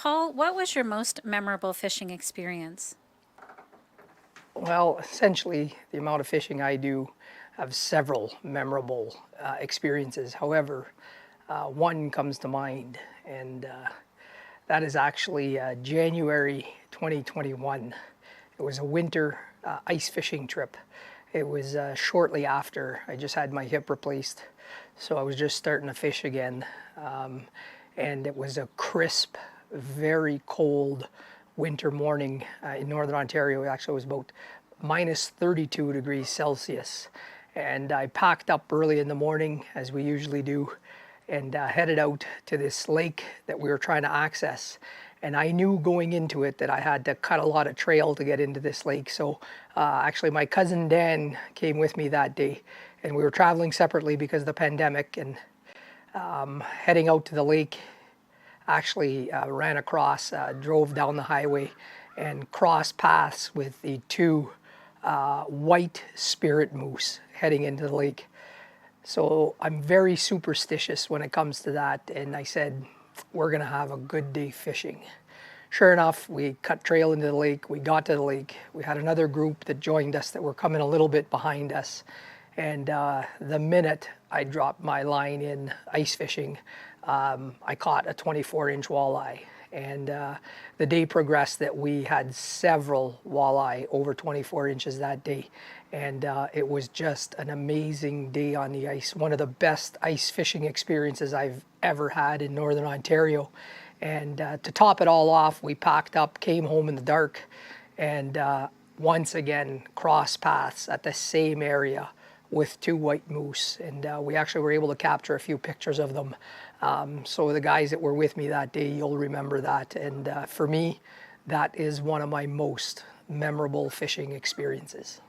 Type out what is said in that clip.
Paul, what was your most memorable fishing experience? Well, essentially, the amount of fishing I do have several memorable experiences. However, one comes to mind, and that is actually January 2021. It was a winter ice fishing trip. It was shortly after I just had my hip replaced, so I was just starting to fish again. And it was a crisp, very cold winter morning in Northern Ontario. Actually, it was about minus 32 degrees Celsius. And I packed up early in the morning, as we usually do, and headed out to this lake that we were trying to access. And I knew going into it that I had to cut a lot of trail to get into this lake. So actually my cousin Dan came with me that day, and we were traveling separately because of the pandemic, and heading out to the lake, actually ran across, drove down the highway and crossed paths with the two white spirit moose heading into the lake. So I'm very superstitious when it comes to that, and I said, we're gonna have a good day fishing. Sure enough, we cut trail into the lake, we got to the lake, we had another group that joined us that were coming a little bit behind us, and the minute I dropped my line in ice fishing, I caught a 24-inch walleye. And the day progressed that we had several walleye over 24 inches that day. And it was just an amazing day on the ice. One of the best ice fishing experiences I've ever had in Northern Ontario. And to top it all off, we packed up, came home in the dark, and once again crossed paths at the same area with two white moose, and we actually were able to capture a few pictures of them. So the guys that were with me that day, you'll remember that. And for me, that is one of my most memorable fishing experiences.